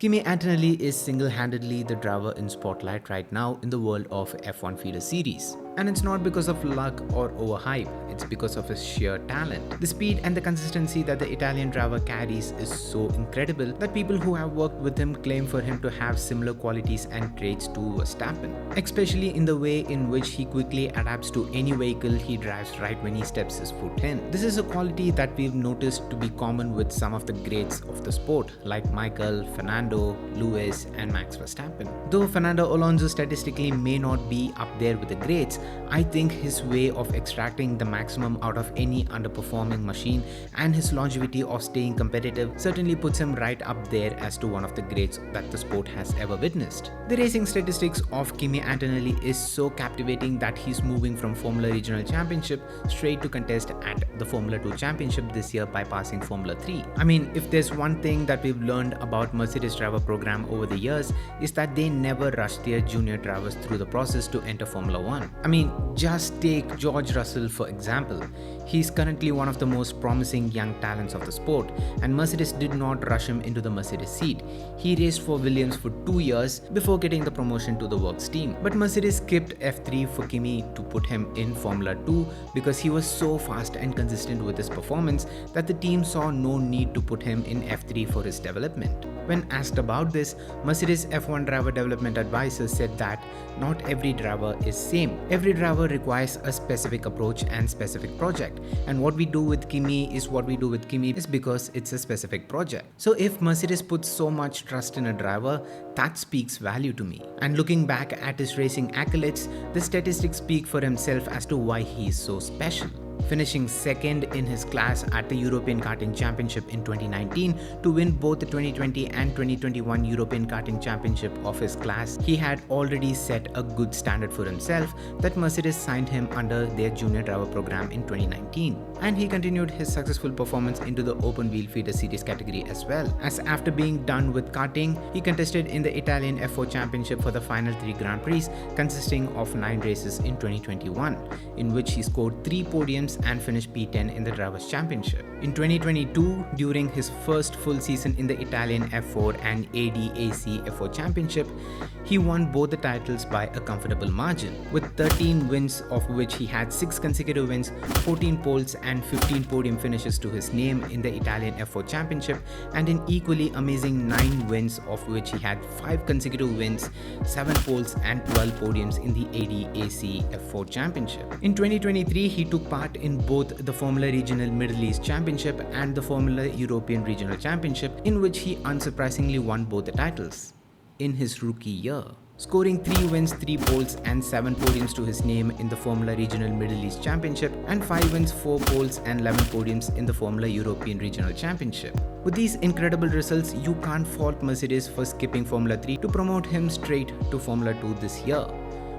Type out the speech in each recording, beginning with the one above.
Kimi Antonelli is single-handedly the driver in spotlight right now in the world of F1 feeder series. And it's not because of luck or overhype, it's because of his sheer talent. The speed and the consistency that the Italian driver carries is so incredible that people who have worked with him claim for him to have similar qualities and traits to Verstappen, especially in the way in which he quickly adapts to any vehicle he drives right when he steps his foot in. This is a quality that we've noticed to be common with some of the greats of the sport like Michael, Fernando, Lewis and Max Verstappen. Though Fernando Alonso statistically may not be up there with the greats, I think his way of extracting the maximum out of any underperforming machine and his longevity of staying competitive certainly puts him right up there as to one of the greats that the sport has ever witnessed. The racing statistics of Kimi Antonelli is so captivating that he's moving from Formula Regional Championship straight to contest at the Formula 2 Championship this year, bypassing Formula 3. I mean, if there's one thing that we've learned about Mercedes driver program over the years is that they never rush their junior drivers through the process to enter Formula 1. I mean, just take George Russell for example. He's currently one of the most promising young talents of the sport, and Mercedes did not rush him into the Mercedes seat. He raced for Williams for 2 years before getting the promotion to the works team. But Mercedes skipped F3 for Kimi to put him in Formula 2 because he was so fast and consistent with his performance that the team saw no need to put him in F3 for his development. When asked about this, Mercedes F1 driver development advisor said that not every driver is same. Every driver requires a specific approach and specific project, and what we do with Kimi is what we do with Kimi is because it's a specific project. So if Mercedes puts so much trust in a driver, that speaks value to me. And looking back at his racing accolades, the statistics speak for himself as to why he is so special. Finishing second in his class at the European Karting Championship in 2019 to win both the 2020 and 2021 European Karting Championship of his class, he had already set a good standard for himself that Mercedes signed him under their junior driver program in 2019. And he continued his successful performance into the open wheel feeder series category as well, as after being done with karting, he contested in the Italian F4 Championship for the final 3 Grand Prix consisting of 9 races in 2021, in which he scored 3 podiums and finished P10 in the Drivers' Championship. In 2022, during his first full season in the Italian F4 and ADAC F4 Championship, he won both the titles by a comfortable margin, with 13 wins of which he had 6 consecutive wins, 14 poles and 15 podium finishes to his name in the Italian F4 Championship, and an equally amazing 9 wins of which he had 5 consecutive wins, 7 poles and 12 podiums in the ADAC F4 Championship. In 2023, he took part in both the Formula Regional Middle East Championship and the Formula European Regional Championship, in which he unsurprisingly won both the titles in his rookie year, scoring 3 wins, 3 poles and 7 podiums to his name in the Formula Regional Middle East Championship and 5 wins, 4 poles and 11 podiums in the Formula European Regional Championship. With these incredible results, you can't fault Mercedes for skipping Formula 3 to promote him straight to Formula 2 this year,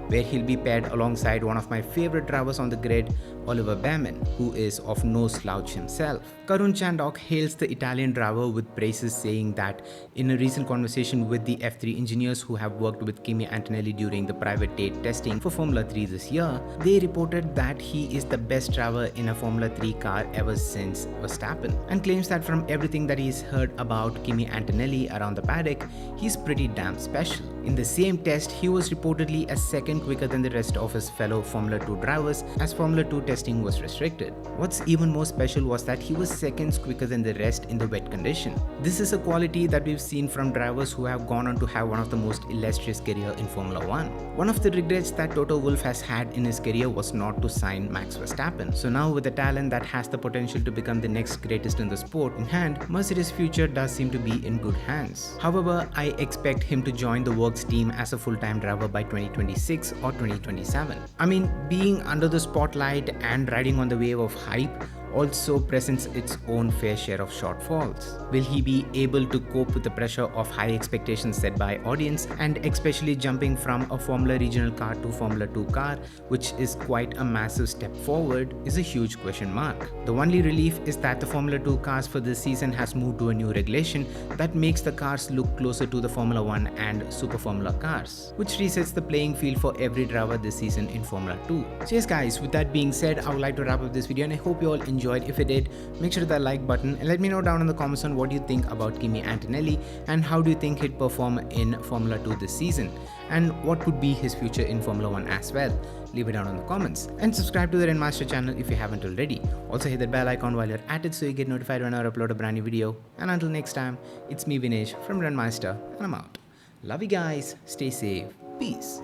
where he'll be paired alongside one of my favorite drivers on the grid, Oliver Behrman, who is of no slouch himself. Karun Chandhok hails the Italian driver with praises, saying that in a recent conversation with the F3 engineers who have worked with Kimi Antonelli during the private date testing for Formula 3 this year, they reported that he is the best driver in a Formula 3 car ever since Verstappen, and claims that from everything that he's heard about Kimi Antonelli around the paddock, he's pretty damn special. In the same test, he was reportedly a second quicker than the rest of his fellow Formula 2 drivers as Formula 2 testing was restricted. What's even more special was that he was seconds quicker than the rest in the wet condition. This is a quality that we've seen from drivers who have gone on to have one of the most illustrious career in Formula 1. One of the regrets that Toto Wolff has had in his career was not to sign Max Verstappen. So now with the talent that has the potential to become the next greatest in the sport in hand, Mercedes' future does seem to be in good hands. However, I expect him to join the works team as a full-time driver by 2026 or 2027. I mean, being under the spotlight and riding on the wave of hype also presents its own fair share of shortfalls. Will he be able to cope with the pressure of high expectations set by audience, and especially jumping from a Formula Regional car to Formula 2 car, which is quite a massive step forward, is a huge question mark. The only relief is that the Formula 2 cars for this season has moved to a new regulation that makes the cars look closer to the Formula 1 and Super Formula cars, which resets the playing field for every driver this season in Formula 2. So yes guys, with that being said, I would like to wrap up this video and I hope you all enjoyed enjoyed. If you did, make sure to hit that like button and let me know down in the comments on what you think about Kimi Antonelli and how do you think he'd perform in Formula 2 this season, and what could be his future in Formula 1 as well. Leave it down in the comments and subscribe to the Renmaster channel if you haven't already. Also hit that bell icon while you're at it so you get notified when I upload a brand new video. And until next time, it's me Vinesh from Renmaster and I'm out. Love you guys, stay safe, peace.